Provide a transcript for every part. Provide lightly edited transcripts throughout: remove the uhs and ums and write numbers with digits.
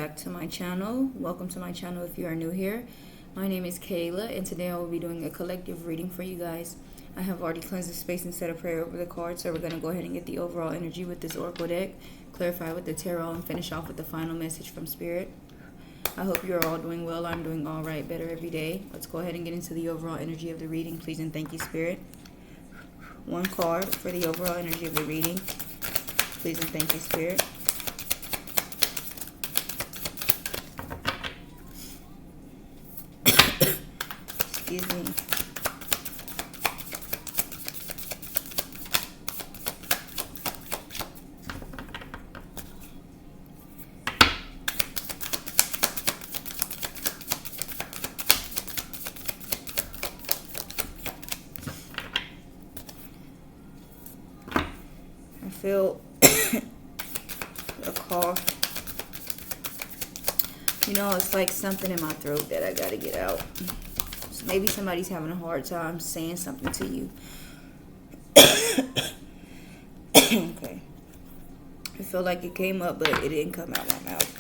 Back to my channel. Welcome to my channel if you are new here. My name is Kayla, and today I will be doing a collective reading for you guys. I have already cleansed the space and said a prayer over the cards, so we're going to go ahead and get the overall energy with this oracle deck, clarify with the tarot, and finish off with the final message from Spirit. I hope you're all doing well. I'm doing all right, better every day. Let's go ahead and get into the overall energy of the reading. Please and thank you, Spirit. One card for the overall energy of the reading. Please and thank you, Spirit. Excuse me. I feel a cough. You know, it's like something in my throat that I gotta get out. So maybe somebody's having a hard time saying something to you. Okay. I feel like it came up, but it didn't come out my mouth.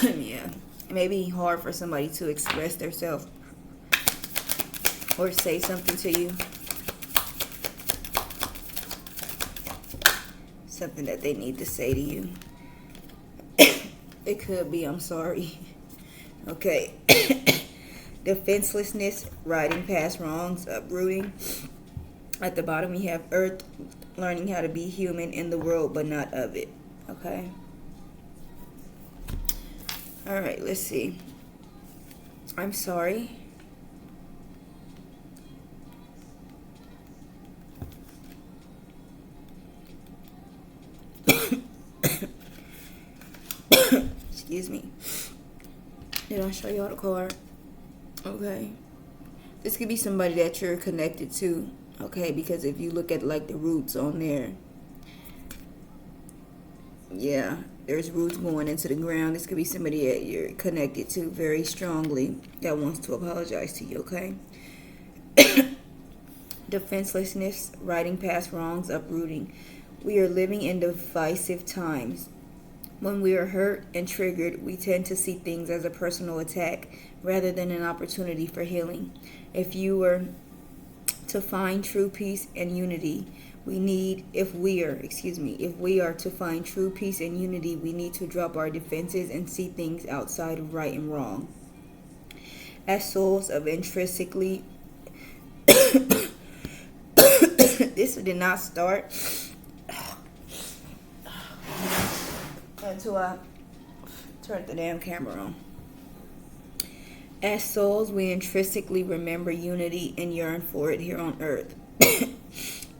Yeah. It may be hard for somebody to express themselves or say something to you. Something that they need to say to you. It could be, I'm sorry. Okay. Defenselessness, riding past wrongs, uprooting. At the bottom we have Earth, learning how to be human in the world but not of it. Okay. Alright, let's see. I'm sorry. Excuse me. Did I show y'all the card? Okay. This could be somebody that you're connected to. Okay, because if you look at like the roots on there. Yeah, there's roots going into the ground. This could be somebody that you're connected to very strongly that wants to apologize to you, okay? Defenselessness, riding past wrongs, uprooting. We are living in divisive times. When we are hurt and triggered, we tend to see things as a personal attack rather than an opportunity for healing. If you were to find true peace and unity, if we are to find true peace and unity, we need to drop our defenses and see things outside of right and wrong. As souls of intrinsically, this did not start until I turned the damn camera on. As souls, we intrinsically remember unity and yearn for it here on earth.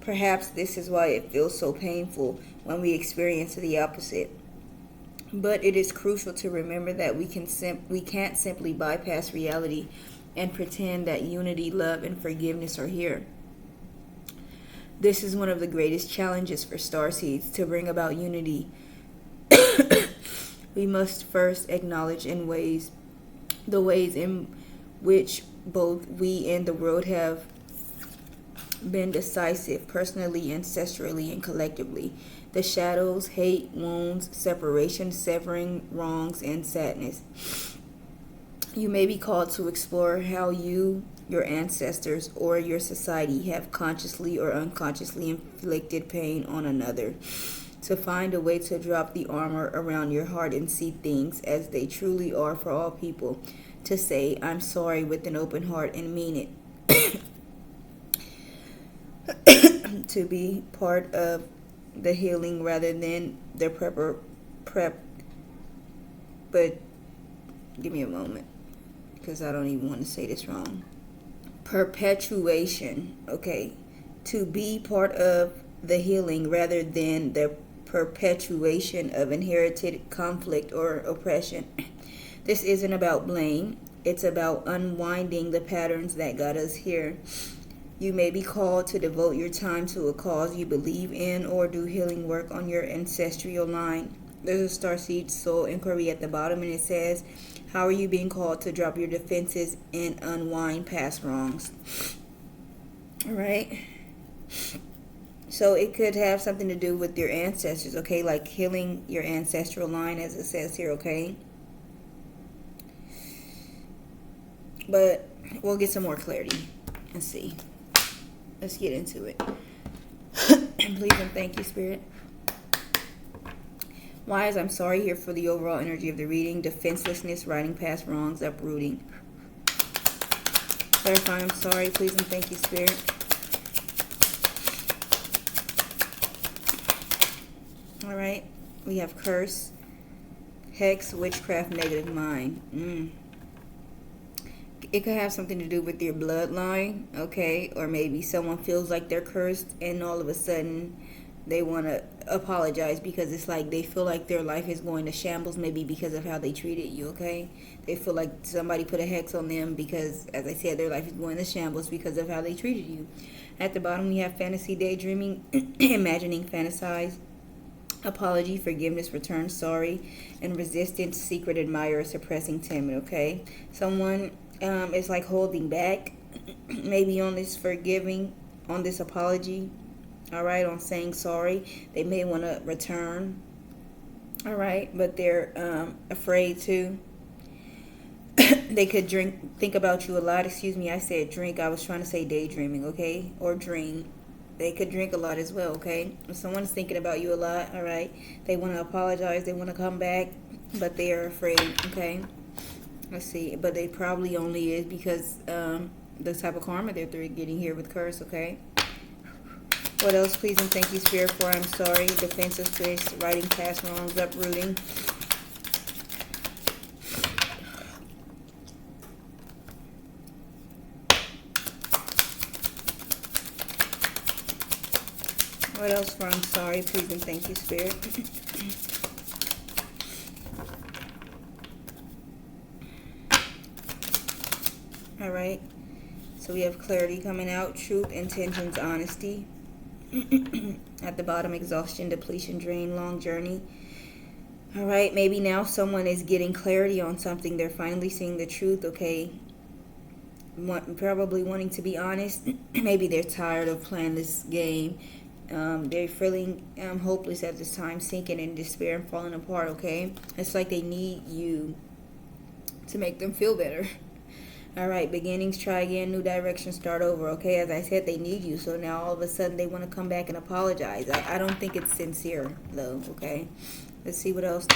Perhaps this is why it feels so painful when we experience the opposite. But it is crucial to remember that we can't simply bypass reality and pretend that unity, love, and forgiveness are here. This is one of the greatest challenges for starseeds, to bring about unity. We must first acknowledge the ways in which both we and the world have been decisive, personally, ancestrally, and collectively. The shadows, hate, wounds, separation, severing, wrongs, and sadness. You may be called to explore how you, your ancestors, or your society have consciously or unconsciously inflicted pain on another. To find a way to drop the armor around your heart and see things as they truly are for all people. To say, I'm sorry with an open heart and mean it. To be part of the healing rather than the prep. But give me a moment, because I don't even want to say this wrong. Perpetuation. Okay. To be part of the healing rather than the perpetuation of inherited conflict or oppression. This isn't about blame. It's about unwinding the patterns that got us here. You may be called to devote your time to a cause you believe in or do healing work on your ancestral line. There's a starseed soul inquiry at the bottom, and it says, how are you being called to drop your defenses and unwind past wrongs? All right. So it could have something to do with your ancestors, okay? Like healing your ancestral line, as it says here, okay? But we'll get some more clarity. Let's see. Let's get into it. Please and thank you, Spirit. Wise, I'm sorry here for the overall energy of the reading. Defenselessness, riding past wrongs, uprooting. Clarify, I'm sorry. Please and thank you, Spirit. All right. We have curse, hex, witchcraft, negative mind. It could have something to do with your bloodline, okay? Or maybe someone feels like they're cursed and all of a sudden they want to apologize because it's like they feel like their life is going to shambles, maybe because of how they treated you, okay? They feel like somebody put a hex on them because, as I said, their life is going to shambles because of how they treated you. At the bottom, we have fantasy, daydreaming, imagining, fantasize, apology, forgiveness, return, sorry, and resistance, secret, admirer, suppressing, timid, okay? Someone is like holding back, maybe on this forgiving, on this apology, all right, on saying sorry. They may want to return, all right, but they're afraid to. They could think about you a lot. Excuse me, I said drink. I was trying to say daydreaming, okay, or dream. They could drink a lot as well, okay? If someone's thinking about you a lot, all right, they want to apologize, they want to come back, but they are afraid, okay? Let's see, but they probably only is because the type of karma that they're getting here with curse, okay? What else, please and thank you, Spirit, for I'm sorry. Defensive space, riding past wrongs, uprooting. What else for I'm sorry, please and thank you, Spirit. All right, so we have clarity coming out, truth, intentions, honesty. At the bottom, exhaustion, depletion, drain, long journey. All right, maybe now someone is getting clarity on something. They're finally seeing the truth, okay? Probably wanting to be honest. Maybe they're tired of playing this game. They're feeling hopeless at this time, sinking in despair and falling apart, okay? It's like they need you to make them feel better. All right, beginnings, try again, new direction, start over, okay? As I said, they need you, so now all of a sudden they want to come back and apologize. I don't think it's sincere, though, okay? Let's see what else.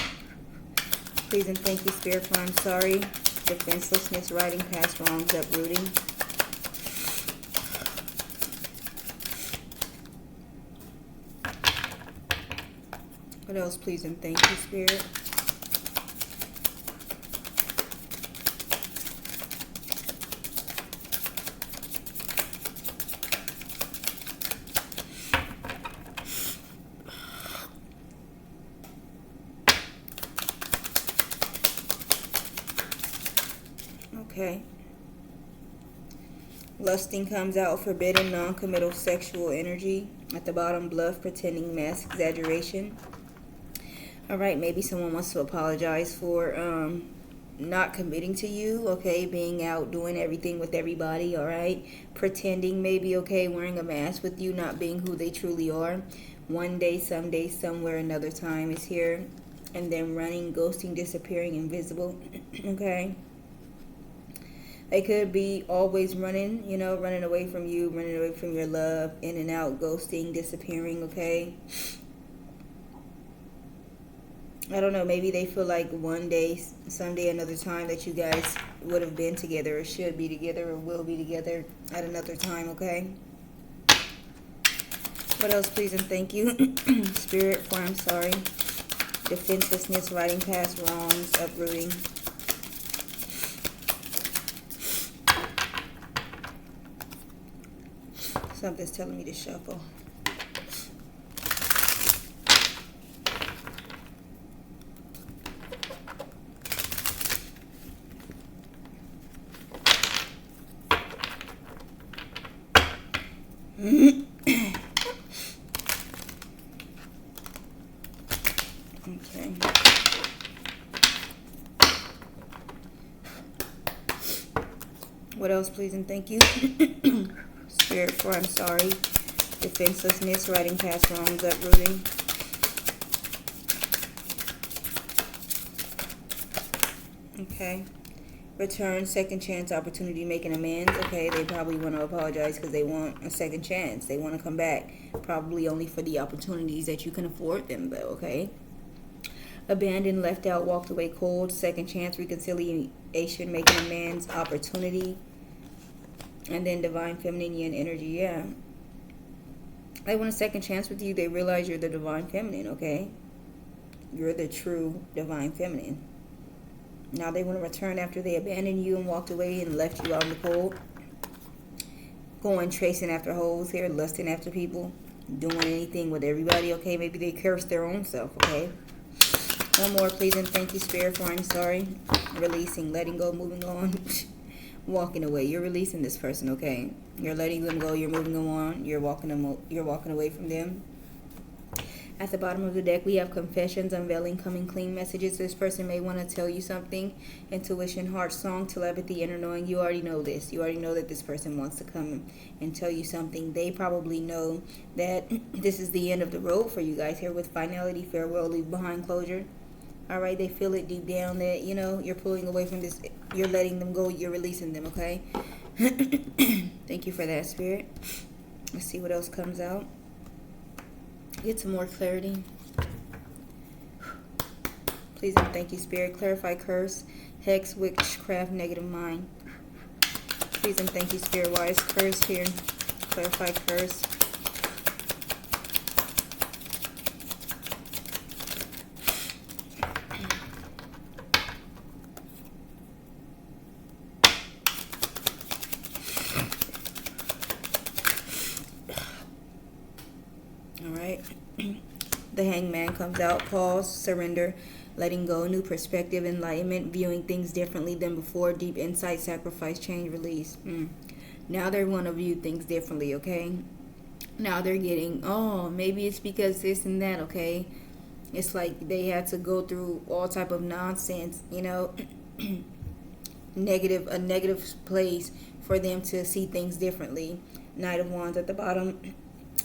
Please and thank you, Spirit, for I'm sorry. Defenselessness, riding past wrongs, uprooting. What else, please and thank you, Spirit? Okay. Lusting comes out, forbidden, non-committal sexual energy. At the bottom, bluff, pretending, mask, exaggeration. All right, maybe someone wants to apologize for not committing to you, okay? Being out, doing everything with everybody, all right? Pretending, maybe, okay? Wearing a mask with you, not being who they truly are. One day, someday, somewhere, another time is here. And then running, ghosting, disappearing, invisible, okay? They could be always running, you know, running away from you, running away from your love, in and out, ghosting, disappearing, okay? I don't know, maybe they feel like one day, someday, another time that you guys would have been together or should be together or will be together at another time, okay? What else, please and thank you? Spirit, for I'm sorry. Defenselessness, riding past wrongs, uprooting. Something's telling me to shuffle. Okay. What else, please and thank you? Spirit, for I'm sorry. Defenselessness, writing past wrongs, uprooting. Okay. Return, second chance, opportunity, making amends. Okay, they probably want to apologize because they want a second chance. They want to come back, probably only for the opportunities that you can afford them, though. Okay. Abandoned, left out, walked away cold. Second chance, reconciliation, making amends, opportunity. And then divine feminine, yin energy. Yeah. They want a second chance with you. They realize you're the divine feminine, okay? You're the true divine feminine. Now they want to return after they abandoned you and walked away and left you out in the cold. Going chasing after hoes here, lusting after people, doing anything with everybody, okay? Maybe they cursed their own self, okay? One more, please, and thank you, Spirit, for I'm sorry. Releasing, letting go, moving on, walking away. You're releasing this person, okay? You're letting them go. You're moving them on. You're walking away from them. At the bottom of the deck, we have confessions, unveiling, coming clean messages. This person may want to tell you something. Intuition, heart song, telepathy, inner knowing. You already know this. You already know that this person wants to come and tell you something. They probably know that this is the end of the road for you guys here with finality, farewell, leave behind, closure. All right, they feel it deep down that, you know, you're pulling away from this. You're letting them go. You're releasing them, okay? Thank you for that, Spirit. Let's see what else comes out. Get some more clarity. Please and thank you, Spirit. Clarify curse, hex, witchcraft, negative mind. Please and thank you, Spirit. Why is curse here? Clarify curse. The Hangman comes out. Pause, surrender, letting go, new perspective, enlightenment, viewing things differently than before, deep insight, sacrifice, change, release. Now they want to view things differently, okay? Now they're getting, oh, maybe it's because this and that, okay? It's like they had to go through all type of nonsense, you know, a negative place for them to see things differently. Knight of Wands at the bottom.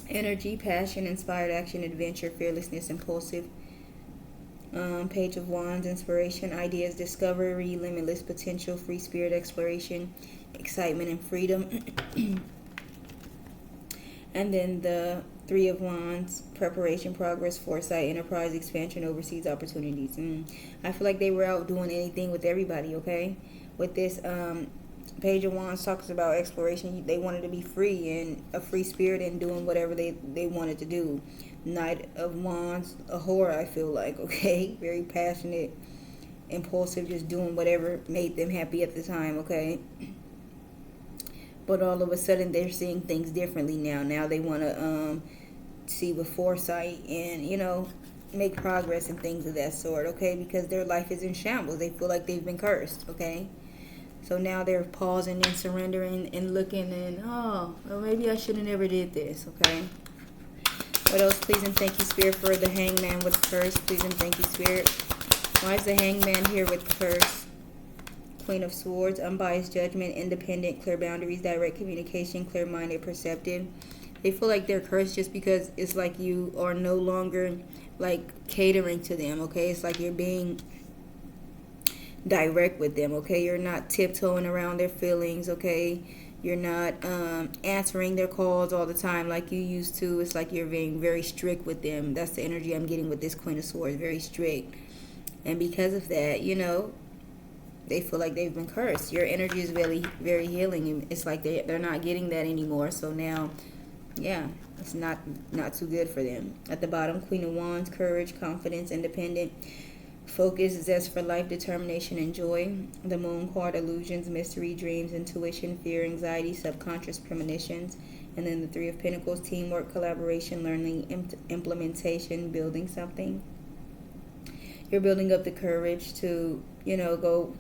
Energy, passion, inspired action, adventure, fearlessness, impulsive. Page of Wands, inspiration, ideas, discovery, limitless potential, free spirit, exploration, excitement, and freedom. And then the Three of Wands, preparation, progress, foresight, enterprise, expansion, overseas opportunities. I feel like they were out doing anything with everybody, okay? With this Page of Wands talks about exploration. They wanted to be free and a free spirit and doing whatever they wanted to do. Knight of Wands, a whore, I feel like, okay? Very passionate, impulsive, just doing whatever made them happy at the time, okay? But all of a sudden, they're seeing things differently now. Now they want to see with foresight and, you know, make progress and things of that sort, okay? Because their life is in shambles. They feel like they've been cursed, okay? So now they're pausing and surrendering and looking and, oh, well, maybe I should have never did this, okay? What else? Please and thank you, Spirit, for the Hangman with curse. Please and thank you, Spirit. Why is the Hangman here with curse? Queen of Swords, unbiased judgment, independent, clear boundaries, direct communication, clear-minded, perceptive. They feel like they're cursed just because it's like you are no longer, like, catering to them, okay? It's like you're being direct with them, okay? You're not tiptoeing around their feelings, okay? You're not answering their calls all the time like you used to. It's like you're being very strict with them. That's the energy I'm getting with this Queen of Swords, very strict. And because of that, you know, they feel like they've been cursed. Your energy is very, very healing. It's like they're not getting that anymore. So now, yeah, it's not too good for them. At the bottom, Queen of Wands, courage, confidence, independent, focus, zest for life, determination, and joy. The Moon card, illusions, mystery, dreams, intuition, fear, anxiety, subconscious premonitions. And then the Three of Pentacles, teamwork, collaboration, learning, implementation, building something. You're building up the courage to, you know, go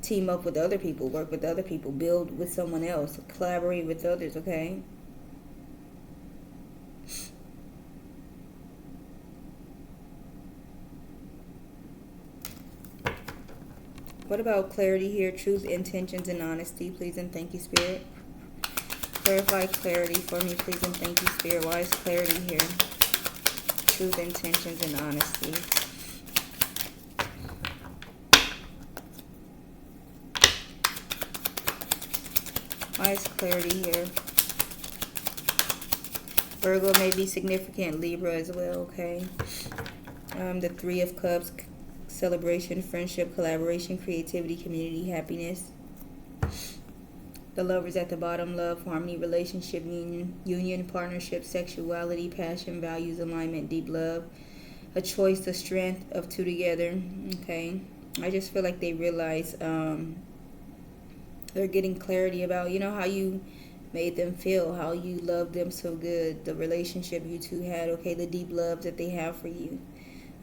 team up with other people, work with other people, build with someone else, collaborate with others, okay? What about clarity here? Truth, intentions, and honesty. Please and thank you, Spirit. Clarify clarity for me, please, and thank you, Spirit. Why is clarity here? Truth, intentions, and honesty. Why is clarity here? Virgo may be significant, Libra as well, okay? The Three of Cups, celebration, friendship, collaboration, creativity, community, happiness. The Lovers at the bottom, love, harmony, relationship, union, partnership, sexuality, passion, values, alignment, deep love. A choice, the strength of two together, okay? I just feel like they realize they're getting clarity about, you know, how you made them feel, how you loved them so good, the relationship you two had, okay, the deep love that they have for you,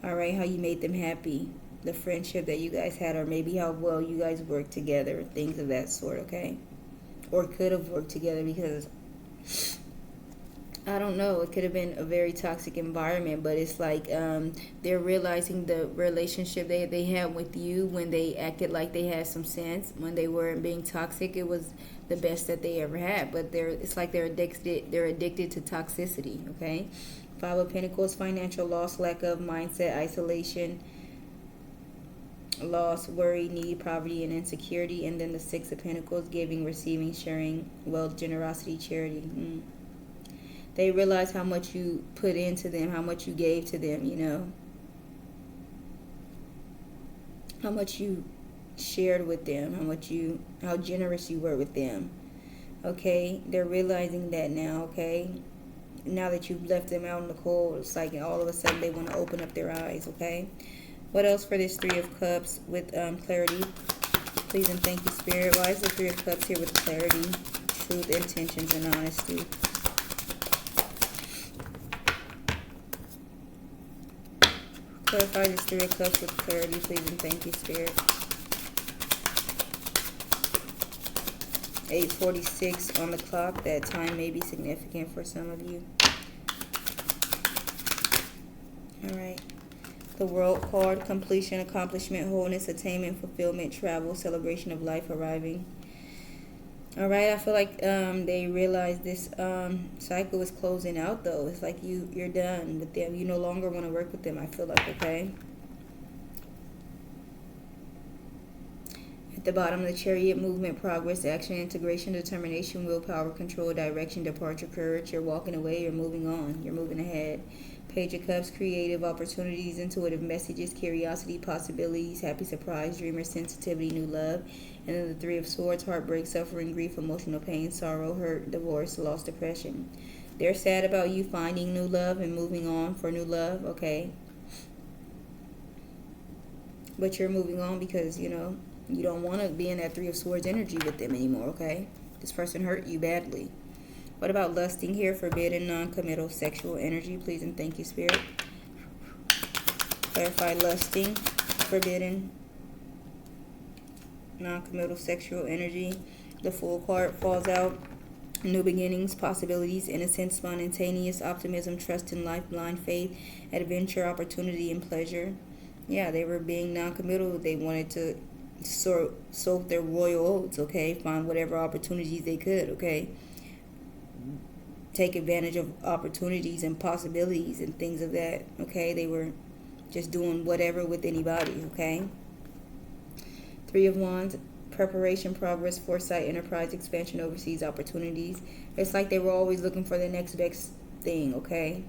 all right, how you made them happy, the friendship that you guys had, or maybe how well you guys worked together, things of that sort, okay, or could have worked together, because I don't know, it could have been a very toxic environment, but it's like they're realizing the relationship they had with you when they acted like they had some sense, when they weren't being toxic, it was the best that they ever had, but it's like they're addicted to toxicity, okay? Five of Pentacles, financial loss, lack of mindset, isolation, loss, worry, need, poverty, and insecurity, and then the Six of Pentacles, giving, receiving, sharing, wealth, generosity, charity. They realize how much you put into them, how much you gave to them, you know. How much you shared with them, how generous you were with them. Okay? They're realizing that now, okay? Now that you've left them out in the cold, it's like all of a sudden they want to open up their eyes, okay? What else for this Three of Cups with clarity? Please and thank you, Spirit. Why is the Three of Cups here with clarity, truth, intentions, and honesty? Clarify this Three of Cups with clarity, please, and thank you, Spirit. 8:46 on the clock. That time may be significant for some of you. All right. The World card, completion, accomplishment, wholeness, attainment, fulfillment, travel, celebration of life, arriving. All right, I feel like they realize this cycle is closing out, though. It's like you're done with them. You no longer want to work with them, I feel like, okay? At the bottom of the Chariot, movement, progress, action, integration, determination, willpower, control, direction, departure, courage. You're walking away, you're moving on, you're moving ahead. Page of Cups, creative opportunities, intuitive messages, curiosity, possibilities, happy surprise, dreamer, sensitivity, new love. And then the Three of Swords, heartbreak, suffering, grief, emotional pain, sorrow, hurt, divorce, loss, depression. They're sad about you finding new love and moving on for new love, okay? But you're moving on because, you know, you don't want to be in that Three of Swords energy with them anymore, okay? This person hurt you badly. What about lusting here? Forbidden, non-committal, sexual energy. Please and thank you, Spirit. Clarify lusting, forbidden, non-committal, sexual energy. The Fool card falls out. New beginnings, possibilities, innocence, spontaneous, optimism, trust in life, blind faith, adventure, opportunity, and pleasure. Yeah, they were being non-committal. They wanted to soak their royal oats, okay? Find whatever opportunities they could, okay? Take advantage of opportunities and possibilities and things of that, okay? They were just doing whatever with anybody, okay? Three of Wands, preparation, progress, foresight, enterprise, expansion, overseas opportunities. It's like they were always looking for the next best thing, okay?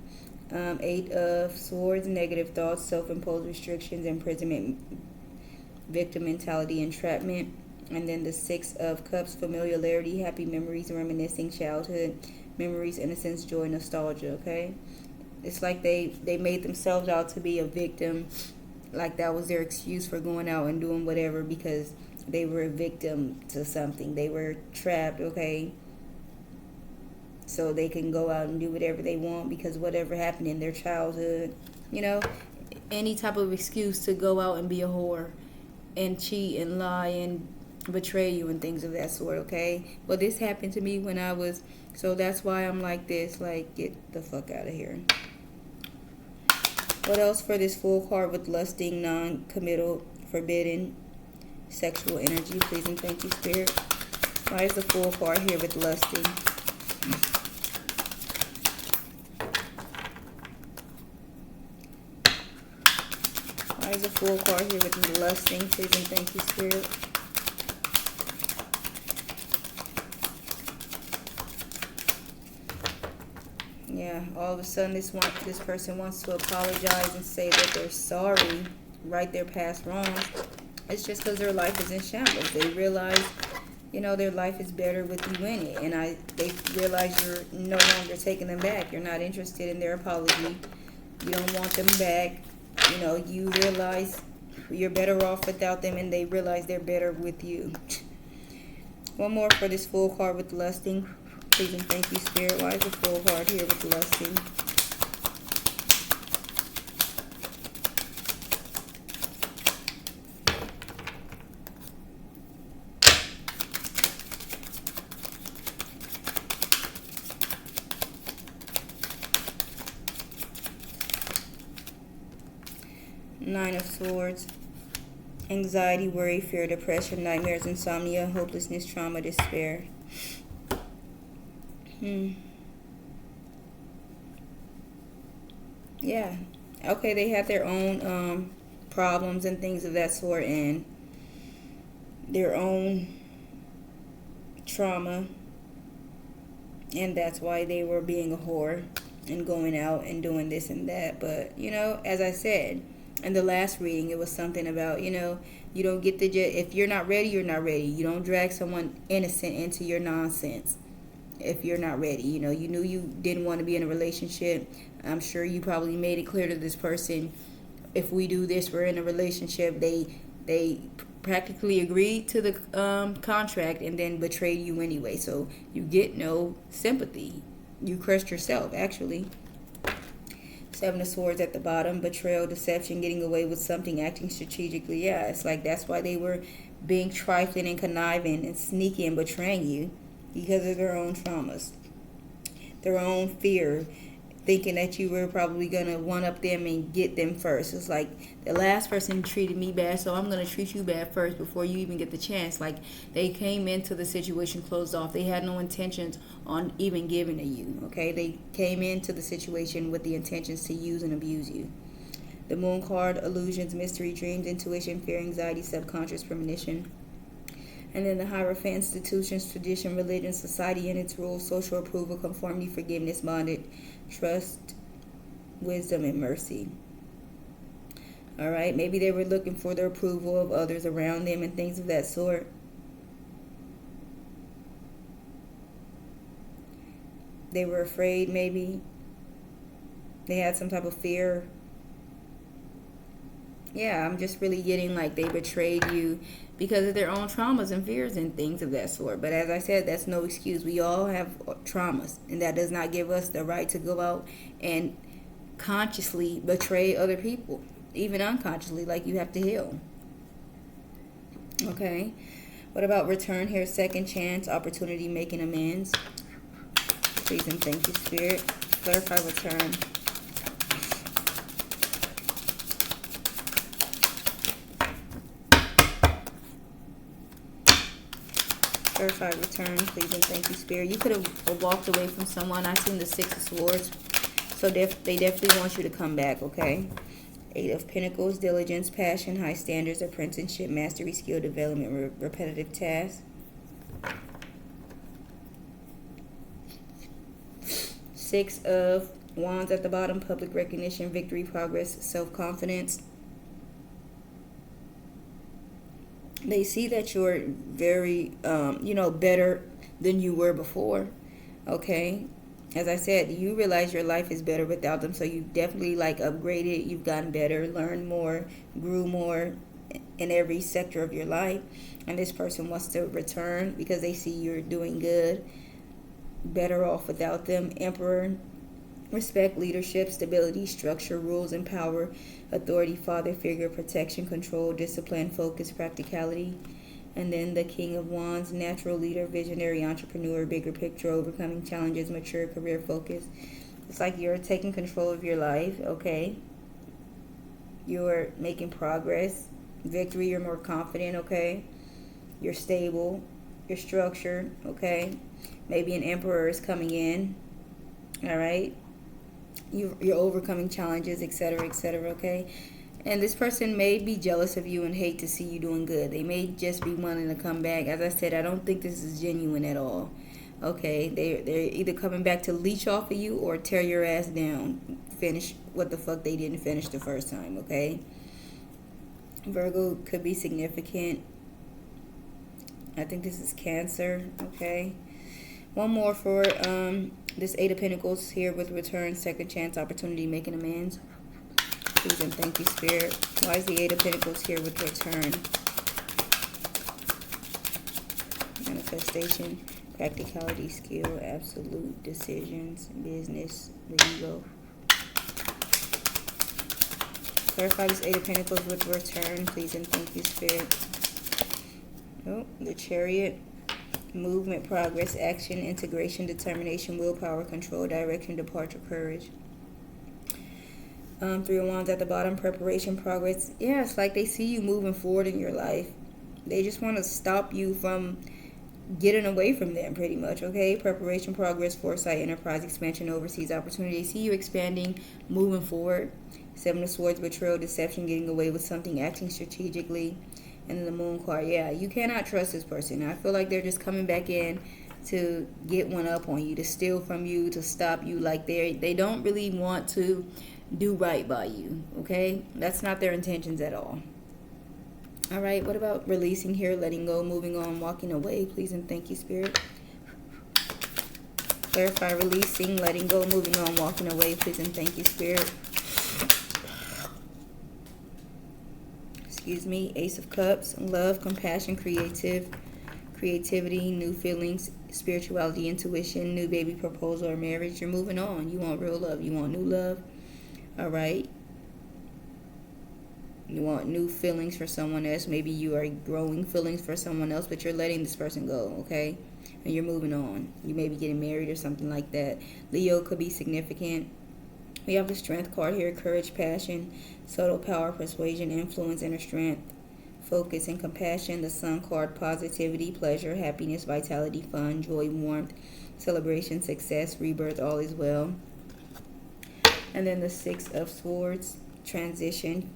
Eight of Swords, negative thoughts, self-imposed restrictions, imprisonment, victim mentality, entrapment. And then the Six of Cups, familiarity, happy memories, reminiscing, childhood memories, innocence, joy, nostalgia, okay? It's like they made themselves out to be a victim, like that was their excuse for going out and doing whatever because they were a victim to something. They were trapped, okay? So they can go out and do whatever they want because whatever happened in their childhood, you know, any type of excuse to go out and be a whore and cheat and lie and betray you and things of that sort, okay? Well, this happened to me when I was, so that's why I'm like this, like, get the fuck out of here. What else for this Fool card with lusting, non-committal, forbidden, sexual energy? Please and thank you, Spirit. Why is the Fool card here with lusting? is the Fool card here with the lusting? Please and thank you, Spirit. Yeah, all of a sudden this person wants to apologize and say that they're sorry, right their past wrongs. It's just because their life is in shambles. They realize, you know, their life is better with you in it. And they realize you're no longer taking them back. You're not interested in their apology. You don't want them back. You know, you realize you're better off without them, and they realize they're better with you. One more for this Fool card with lusting. Please and thank you, Spirit. Why is the Fool card here with lusting? Nine of Swords. Anxiety, worry, fear, depression, nightmares, insomnia, hopelessness, trauma, despair. Yeah. Okay, they have their own problems and things of that sort, and their own trauma, and that's why they were being a whore and going out and doing this and that. But, you know, as I said in the last reading, it was something about, you know, you don't get the if you're not ready, you're not ready. You don't drag someone innocent into your nonsense if you're not ready. You know, you knew you didn't want to be in a relationship. I'm sure you probably made it clear to this person, if we do this, we're in a relationship. They practically agreed to the contract and then betrayed you anyway. So you get no sympathy. You crushed yourself, actually. Seven of Swords at the bottom. Betrayal, deception, getting away with something, acting strategically. Yeah, it's like that's why they were being trifling and conniving and sneaky and betraying you, because of their own traumas, their own fear, thinking that you were probably going to one-up them and get them first. It's like, the last person treated me bad, so I'm going to treat you bad first before you even get the chance. Like, they came into the situation closed off. They had no intentions on even giving to you, okay? They came into the situation with the intentions to use and abuse you. The Moon card, illusions, mystery, dreams, intuition, fear, anxiety, subconscious, premonition. And then the Hierophant, institutions, tradition, religion, society and its rules, social approval, conformity, forgiveness, bondage, trust, wisdom, and mercy. All right, maybe they were looking for the approval of others around them and things of that sort. They were afraid, maybe. They had some type of fear. Yeah, I'm just really getting like they betrayed you because of their own traumas and fears and things of that sort. But as I said, that's no excuse. We all have traumas, and that does not give us the right to go out and consciously betray other people, even unconsciously. Like, you have to heal. Okay. What about return here? Second chance, opportunity, making amends. Please and thank you, Spirit. Clarify return. Clarify return, please and thank you, Spirit. You could have walked away from someone. I've seen the Six of Swords. So they definitely want you to come back, okay? Eight of Pentacles, diligence, passion, high standards, apprenticeship, mastery, skill development, repetitive tasks. Six of Wands at the bottom, public recognition, victory, progress, self-confidence. They see that you're very, better than you were before, okay? As I said, you realize your life is better without them, so you definitely, upgraded. You've gotten better, learned more, grew more in every sector of your life. And this person wants to return because they see you're doing good, better off without them. Emperor, respect, leadership, stability, structure, rules and power, authority, father figure, protection, control, discipline, focus, practicality. And then the King of Wands, natural leader, visionary, entrepreneur, bigger picture, overcoming challenges, mature, career focus. It's like you're taking control of your life, okay? You're making progress. Victory, you're more confident, okay? You're stable. You're structured, okay? Maybe an emperor is coming in, all right? You're overcoming challenges, etc., okay? And this person may be jealous of you and hate to see you doing good. They may just be wanting to come back. As I said, I don't think this is genuine at all. Okay, they're either coming back to leech off of you or tear your ass down. Finish what the fuck they didn't finish the first time, okay? Virgo could be significant. I think this is Cancer, okay? One more for this Eight of Pentacles here with return, second chance, opportunity, making amends. Please and thank you, Spirit. Why is the Eight of Pentacles here with return? Manifestation, practicality, skill, absolute decisions, business, the ego. Clarify this Eight of Pentacles with return, please and thank you, Spirit. Oh, the Chariot. Movement, progress, action, integration, determination, willpower, control, direction, departure, courage. Three of Wands at the bottom, preparation, progress. Yeah, it's like they see you moving forward in your life. They just want to stop you from getting away from them, pretty much, okay? Preparation, progress, foresight, enterprise, expansion, overseas opportunity. They see you expanding, moving forward. Seven of Swords, betrayal, deception, getting away with something, acting strategically. And then the Moon card. Yeah, you cannot trust this person. I feel like they're just coming back in to get one up on you, to steal from you, to stop you. Like they don't really want to do right by you, okay? That's not their intentions at all. All right, what about releasing here, letting go, moving on, walking away? Please and thank you, Spirit. Clarify, releasing, letting go, moving on, walking away. Please and thank you, Spirit. Excuse me. Ace of Cups, love, compassion, creativity, new feelings, spirituality, intuition, new baby proposal or marriage. You're moving on. You want real love. You want new love. All right. You want new feelings for someone else. Maybe you are growing feelings for someone else, but you're letting this person go, okay? And you're moving on. You may be getting married or something like that. Leo could be significant. We have the Strength card here. Courage, passion, subtle power, persuasion, influence, inner strength, focus, and compassion. The Sun card, positivity, pleasure, happiness, vitality, fun, joy, warmth, celebration, success, rebirth, all is well. And then the Six of Swords, transition,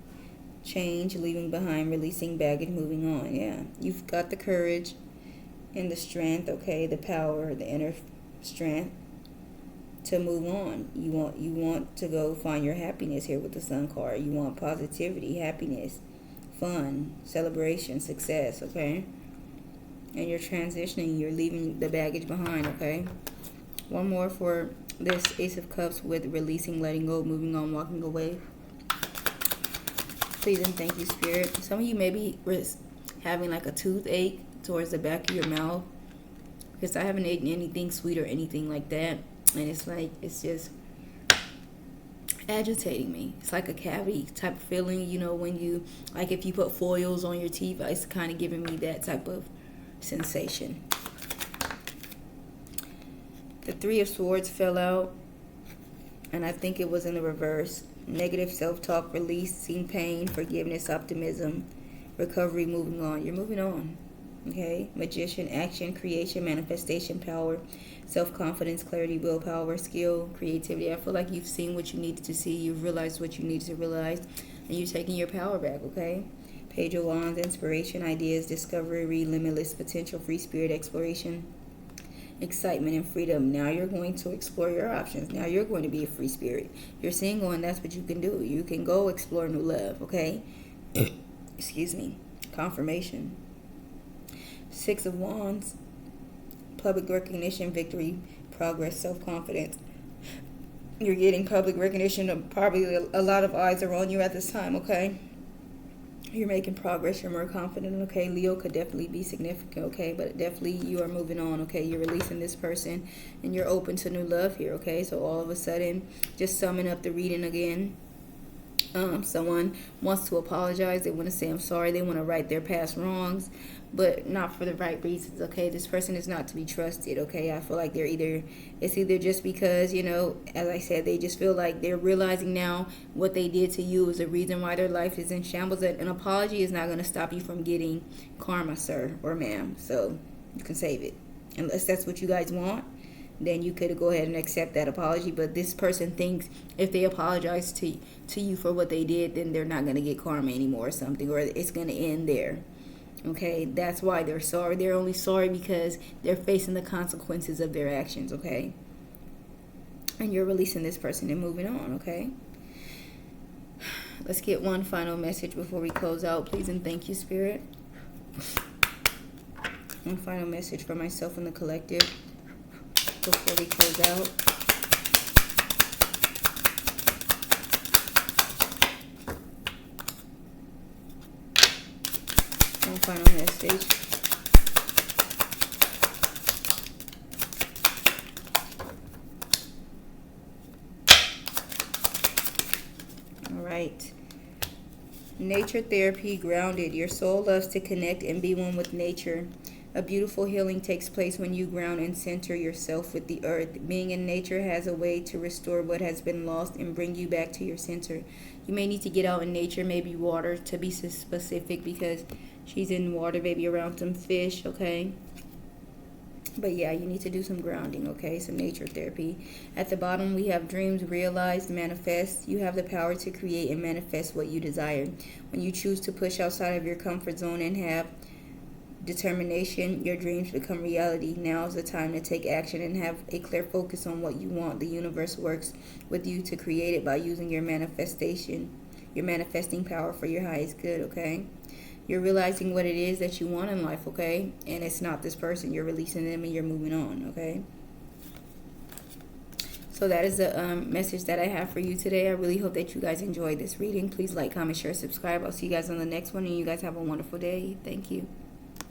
change, leaving behind, releasing baggage, moving on. Yeah, you've got the courage and the strength, okay, the power, the inner strength to move on. You want to go find your happiness here with the Sun card. You want positivity, happiness, fun, celebration, success, okay? And you're transitioning, you're leaving the baggage behind, okay? One more for this Ace of Cups with releasing, letting go, moving on, walking away. Please and thank you, Spirit. Some of you may be having like a toothache towards the back of your mouth, because I haven't eaten anything sweet or anything like that. And it's like, it's just agitating me. It's like a cavity type of feeling, you know, when you, like if you put foils on your teeth, it's kind of giving me that type of sensation. The Three of Swords fell out, and I think it was in the reverse. Negative self-talk, releasing pain, forgiveness, optimism, recovery, moving on. You're moving on, okay? Magician, action, creation, manifestation, power, self-confidence, clarity, willpower, skill, creativity. I feel like you've seen what you needed to see. You've realized what you needed to realize, and you're taking your power back, okay? Page of Wands, inspiration, ideas, discovery, limitless potential, free spirit, exploration, excitement, and freedom. Now you're going to explore your options. Now you're going to be a free spirit. You're single, and that's what you can do. You can go explore new love, okay? Excuse me. Confirmation. Six of Wands, public recognition, victory, progress, self-confidence. You're getting public recognition. Probably a lot of eyes are on you at this time, okay? You're making progress. You're more confident, okay? Leo could definitely be significant, okay? But definitely you are moving on, okay? You're releasing this person, and you're open to new love here, okay? So all of a sudden, just summing up the reading again. Someone wants to apologize. They want to say I'm sorry. They want to right their past wrongs, but not for the right reasons, okay? This person is not to be trusted, okay? I feel like it's either just because, you know, as I said, they just feel like they're realizing now what they did to you is the reason why their life is in shambles. An apology is not going to stop you from getting karma, sir or ma'am, so you can save it. Unless that's what you guys want, then you could go ahead and accept that apology. But this person thinks if they apologize to you for what they did, then they're not going to get karma anymore or something, or it's going to end there. Okay, that's why they're sorry. They're only sorry because they're facing the consequences of their actions, okay? And you're releasing this person and moving on, okay? Let's get one final message before we close out, please, and thank you, Spirit. One final message for myself and the collective before we close out. One final message. All right. Nature therapy, grounded. Your soul loves to connect and be one with nature. A beautiful healing takes place when you ground and center yourself with the earth. Being in nature has a way to restore what has been lost and bring you back to your center. You may need to get out in nature, maybe water, to be specific, because she's in water, maybe around some fish, okay? But yeah, you need to do some grounding, okay? Some nature therapy. At the bottom, we have dreams realized, manifest. You have the power to create and manifest what you desire. When you choose to push outside of your comfort zone and have determination, your dreams become reality. Now is the time to take action and have a clear focus on what you want. The universe works with you to create it by using your manifesting power for your highest good, okay? You're realizing what it is that you want in life, okay? And it's not this person. You're releasing them and you're moving on, okay? So that is the message that I have for you today. I really hope that you guys enjoyed this reading. Please like, comment, share, subscribe. I'll see you guys on the next one, and you guys have a wonderful day. Thank you.